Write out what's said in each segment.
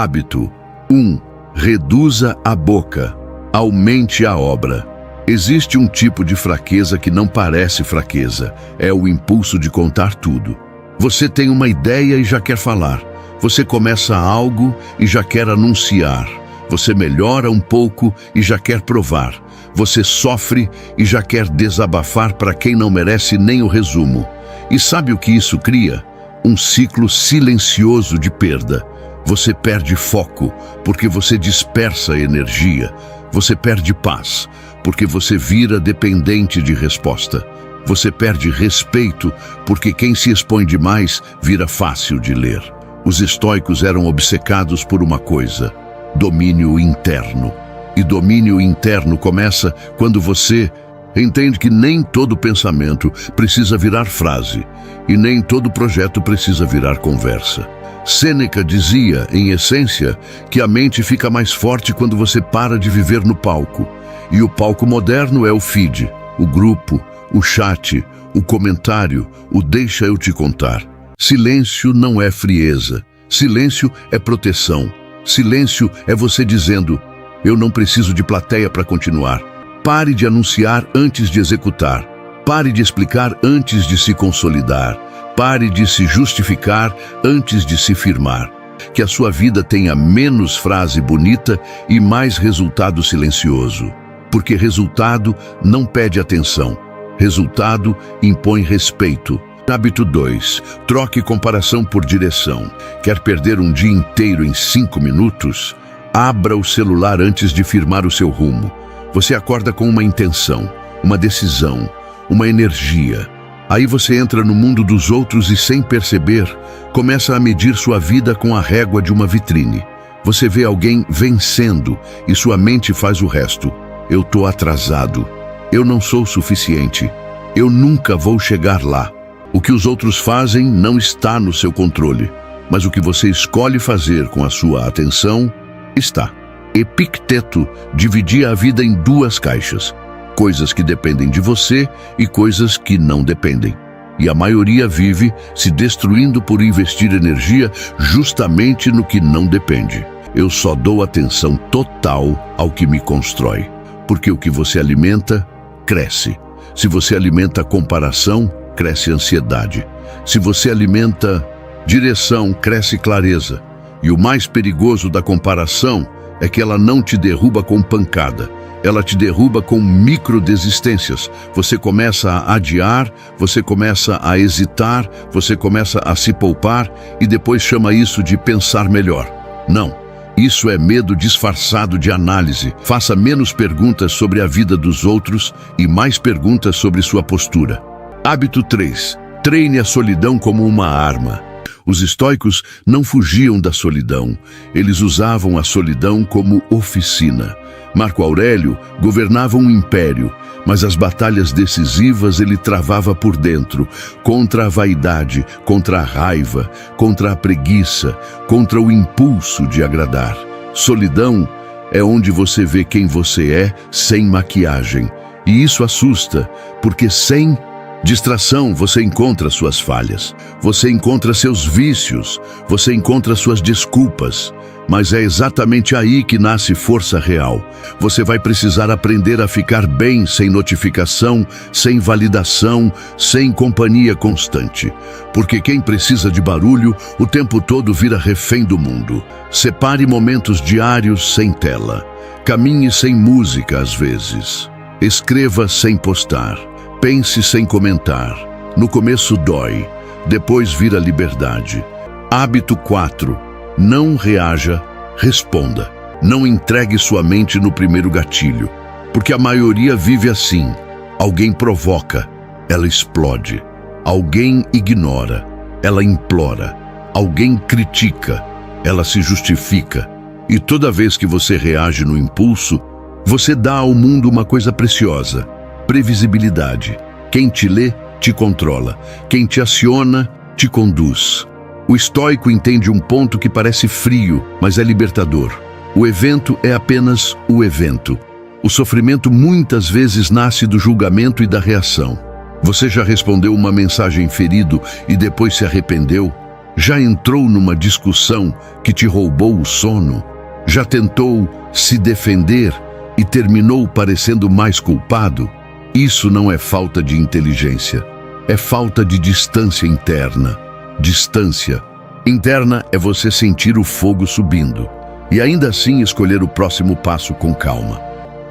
Hábito 1. Reduza a boca. Aumente a obra. Existe um tipo de fraqueza que não parece fraqueza. É o impulso de contar tudo. Você tem uma ideia e já quer falar. Você começa algo e já quer anunciar. Você melhora um pouco e já quer provar. Você sofre e já quer desabafar para quem não merece nem o resumo. E sabe o que isso cria? Um ciclo silencioso de perda. Você perde foco porque você dispersa energia. Você perde paz porque você vira dependente de resposta. Você perde respeito porque quem se expõe demais vira fácil de ler. Os estoicos eram obcecados por uma coisa: domínio interno. E domínio interno começa quando você entende que nem todo pensamento precisa virar frase e nem todo projeto precisa virar conversa. Sêneca dizia, em essência, que a mente fica mais forte quando você para de viver no palco. E o palco moderno é o feed, o grupo, o chat, o comentário, o deixa eu te contar. Silêncio não é frieza. Silêncio é proteção. Silêncio é você dizendo: eu não preciso de plateia para continuar. Pare de anunciar antes de executar. Pare de explicar antes de se consolidar. Pare de se justificar antes de se firmar. Que a sua vida tenha menos frase bonita e mais resultado silencioso. Porque resultado não pede atenção. Resultado impõe respeito. Hábito 2. Troque comparação por direção. Quer perder um dia inteiro em 5 minutos? Abra o celular antes de firmar o seu rumo. Você acorda com uma intenção, uma decisão, uma energia. Aí você entra no mundo dos outros e, sem perceber, começa a medir sua vida com a régua de uma vitrine. Você vê alguém vencendo e sua mente faz o resto. Eu tô atrasado. Eu não sou suficiente. Eu nunca vou chegar lá. O que os outros fazem não está no seu controle, mas o que você escolhe fazer com a sua atenção está. Epicteto dividia a vida em 2 caixas: coisas que dependem de você e coisas que não dependem. E a maioria vive se destruindo por investir energia justamente no que não depende. Eu só dou atenção total ao que me constrói, porque o que você alimenta, cresce. Se você alimenta comparação, cresce ansiedade. Se você alimenta direção, cresce clareza. E o mais perigoso da comparação é que ela não te derruba com pancada. Ela te derruba com microdesistências. Você começa a adiar, você começa a hesitar, você começa a se poupar e depois chama isso de pensar melhor. Não, isso é medo disfarçado de análise. Faça menos perguntas sobre a vida dos outros e mais perguntas sobre sua postura. Hábito 3. Treine a solidão como uma arma. Os estoicos não fugiam da solidão. Eles usavam a solidão como oficina. Marco Aurélio governava um império, mas as batalhas decisivas ele travava por dentro, contra a vaidade, contra a raiva, contra a preguiça, contra o impulso de agradar. Solidão é onde você vê quem você é sem maquiagem. E isso assusta, porque sem distração você encontra suas falhas, você encontra seus vícios, você encontra suas desculpas. Mas é exatamente aí que nasce força real. Você vai precisar aprender a ficar bem sem notificação, sem validação, sem companhia constante. Porque quem precisa de barulho o tempo todo vira refém do mundo. Separe momentos diários sem tela. Caminhe sem música às vezes. Escreva sem postar. Pense sem comentar. No começo dói, depois vira liberdade. Hábito 4. Não reaja, responda. Não entregue sua mente no primeiro gatilho, porque a maioria vive assim. Alguém provoca, ela explode. Alguém ignora, ela implora. Alguém critica, ela se justifica. E toda vez que você reage no impulso, você dá ao mundo uma coisa preciosa: previsibilidade. Quem te lê, te controla. Quem te aciona, te conduz. O estoico entende um ponto que parece frio, mas é libertador. O evento é apenas o evento. O sofrimento muitas vezes nasce do julgamento e da reação. Você já respondeu uma mensagem ferido e depois se arrependeu? Já entrou numa discussão que te roubou o sono? Já tentou se defender e terminou parecendo mais culpado? Isso não é falta de inteligência, é falta de distância interna. Distância interna é você sentir o fogo subindo e ainda assim escolher o próximo passo com calma.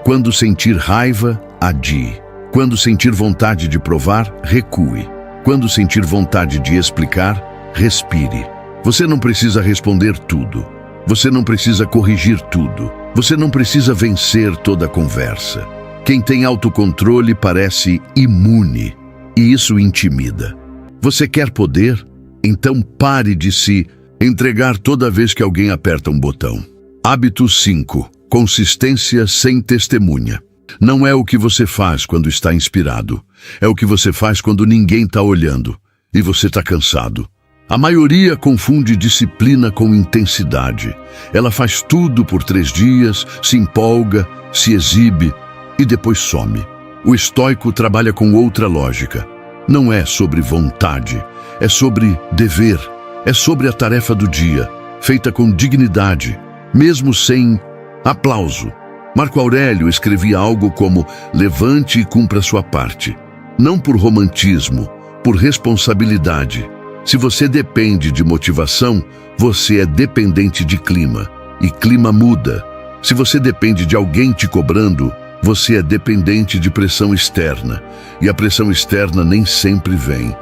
Quando sentir raiva, adie. Quando sentir vontade de provar, recue. Quando sentir vontade de explicar, respire. Você não precisa responder tudo. Você não precisa corrigir tudo. Você não precisa vencer toda a conversa. Quem tem autocontrole parece imune, e isso intimida. Você quer poder? Então pare de se entregar toda vez que alguém aperta um botão. Hábito 5. Consistência sem testemunha. Não é o que você faz quando está inspirado. É o que você faz quando ninguém está olhando e você está cansado. A maioria confunde disciplina com intensidade. Ela faz tudo por 3 dias, se empolga, se exibe e depois some. O estoico trabalha com outra lógica. Não é sobre vontade, é sobre dever, é sobre a tarefa do dia, feita com dignidade, mesmo sem aplauso. Marco Aurélio escrevia algo como: levante e cumpra sua parte. Não por romantismo, por responsabilidade. Se você depende de motivação, você é dependente de clima, e clima muda. Se você depende de alguém te cobrando, você é dependente de pressão externa, e a pressão externa nem sempre vem.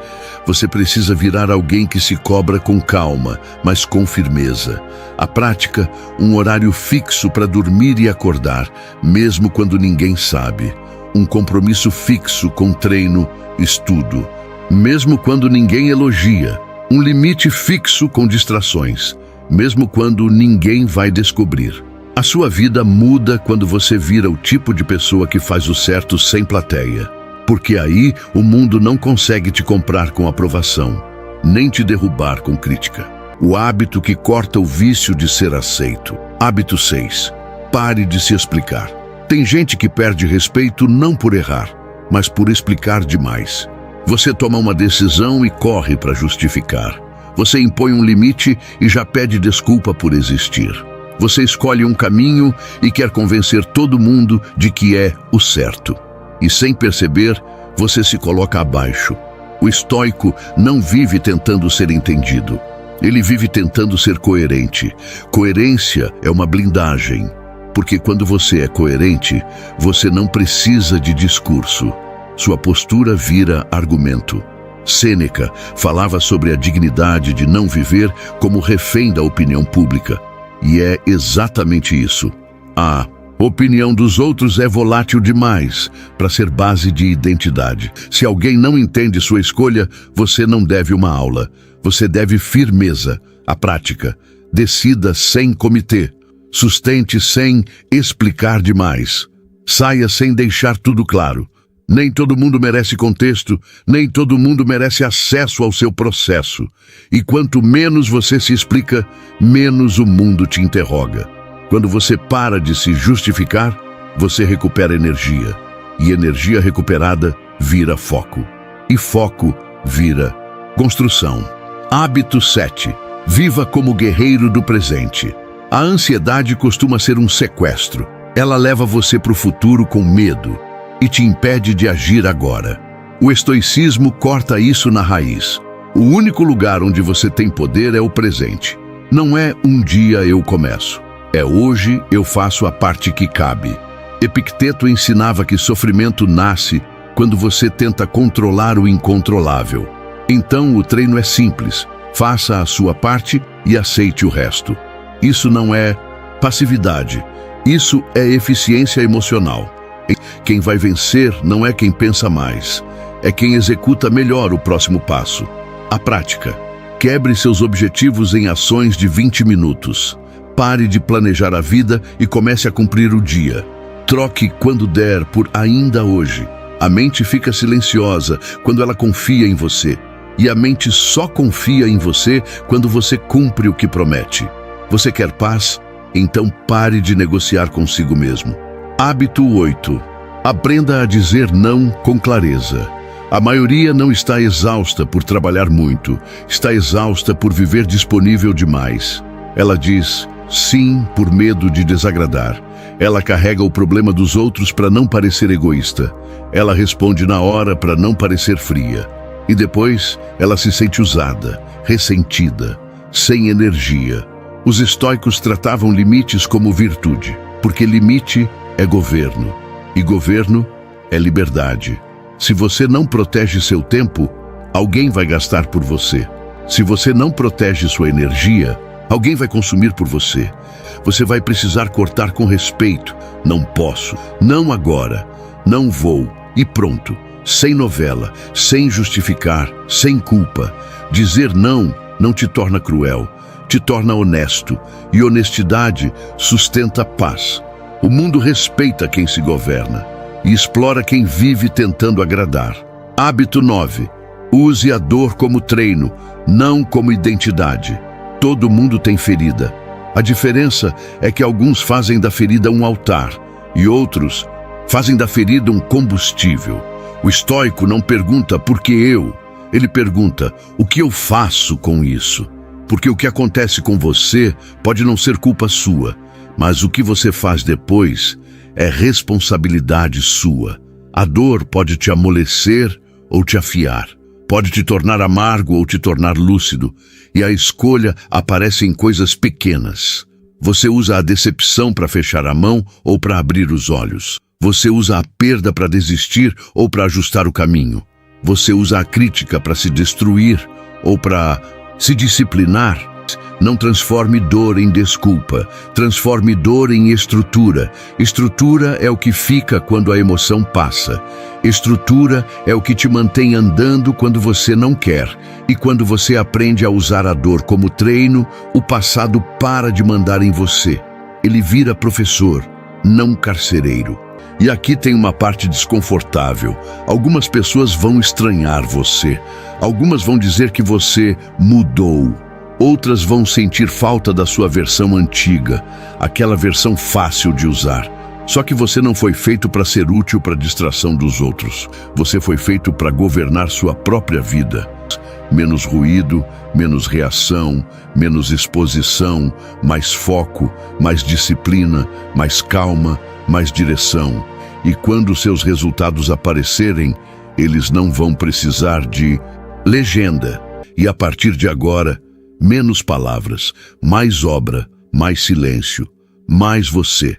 Você precisa virar alguém que se cobra com calma, mas com firmeza. A prática, um horário fixo para dormir e acordar, mesmo quando ninguém sabe. Um compromisso fixo com treino, estudo, mesmo quando ninguém elogia. Um limite fixo com distrações, mesmo quando ninguém vai descobrir. A sua vida muda quando você vira o tipo de pessoa que faz o certo sem plateia. Porque aí o mundo não consegue te comprar com aprovação, nem te derrubar com crítica. O hábito que corta o vício de ser aceito. Hábito 6. Pare de se explicar. Tem gente que perde respeito não por errar, mas por explicar demais. Você toma uma decisão e corre para justificar. Você impõe um limite e já pede desculpa por existir. Você escolhe um caminho e quer convencer todo mundo de que é o certo. E sem perceber, você se coloca abaixo. O estoico não vive tentando ser entendido. Ele vive tentando ser coerente. Coerência é uma blindagem, porque quando você é coerente, você não precisa de discurso. Sua postura vira argumento. Sêneca falava sobre a dignidade de não viver como refém da opinião pública. E é exatamente isso. A opinião dos outros é volátil demais para ser base de identidade. Se alguém não entende sua escolha, você não deve uma aula. Você deve firmeza, a prática. Decida sem comitê. Sustente sem explicar demais. Saia sem deixar tudo claro. Nem todo mundo merece contexto, nem todo mundo merece acesso ao seu processo. E quanto menos você se explica, menos o mundo te interroga. Quando você para de se justificar, você recupera energia. E energia recuperada vira foco. E foco vira construção. Hábito 7. Viva como guerreiro do presente. A ansiedade costuma ser um sequestro. Ela leva você para o futuro com medo e te impede de agir agora. O estoicismo corta isso na raiz. O único lugar onde você tem poder é o presente. Não é um dia eu começo. É hoje eu faço a parte que cabe. Epicteto ensinava que sofrimento nasce quando você tenta controlar o incontrolável. Então o treino é simples. Faça a sua parte e aceite o resto. Isso não é passividade. Isso é eficiência emocional. Quem vai vencer não é quem pensa mais, é quem executa melhor o próximo passo. A prática. Quebre seus objetivos em ações de 20 minutos. Pare de planejar a vida e comece a cumprir o dia. Troque quando der por ainda hoje. A mente fica silenciosa quando ela confia em você. E a mente só confia em você quando você cumpre o que promete. Você quer paz? Então pare de negociar consigo mesmo. Hábito 8. Aprenda a dizer não com clareza. A maioria não está exausta por trabalhar muito, está exausta por viver disponível demais. Ela diz sim por medo de desagradar. Ela carrega o problema dos outros para não parecer egoísta. Ela responde na hora para não parecer fria. E depois ela se sente usada, ressentida, sem energia. Os estoicos tratavam limites como virtude, porque limite é governo, e governo é liberdade. Se você não protege seu tempo, alguém vai gastar por você. Se você não protege sua energia, alguém vai consumir por você. Você vai precisar cortar com respeito. Não posso, não agora, não vou, e pronto. Sem novela, sem justificar, sem culpa. Dizer não te torna cruel, te torna honesto, e honestidade sustenta a paz. O mundo respeita quem se governa e explora quem vive tentando agradar. Hábito 9. Use a dor como treino, não como identidade. Todo mundo tem ferida. A diferença é que alguns fazem da ferida um altar e outros fazem da ferida um combustível. O estoico não pergunta por que eu, ele pergunta o que eu faço com isso. Porque o que acontece com você pode não ser culpa sua, mas o que você faz depois é responsabilidade sua. A dor pode te amolecer ou te afiar, pode te tornar amargo ou te tornar lúcido, e a escolha aparece em coisas pequenas. Você usa a decepção para fechar a mão ou para abrir os olhos. Você usa a perda para desistir ou para ajustar o caminho. Você usa a crítica para se destruir ou para se disciplinar. Não transforme dor em desculpa, transforme dor em estrutura. Estrutura é o que fica quando a emoção passa. Estrutura é o que te mantém andando quando você não quer. E quando você aprende a usar a dor como treino, o passado para de mandar em você. Ele vira professor, não carcereiro. E aqui tem uma parte desconfortável. Algumas pessoas vão estranhar você. Algumas vão dizer que você mudou. Outras vão sentir falta da sua versão antiga, aquela versão fácil de usar. Só que você não foi feito para ser útil para a distração dos outros. Você foi feito para governar sua própria vida. Menos ruído, menos reação, menos exposição, mais foco, mais disciplina, mais calma, mais direção. E quando seus resultados aparecerem, eles não vão precisar de legenda. E a partir de agora, menos palavras, mais obra, mais silêncio, mais você.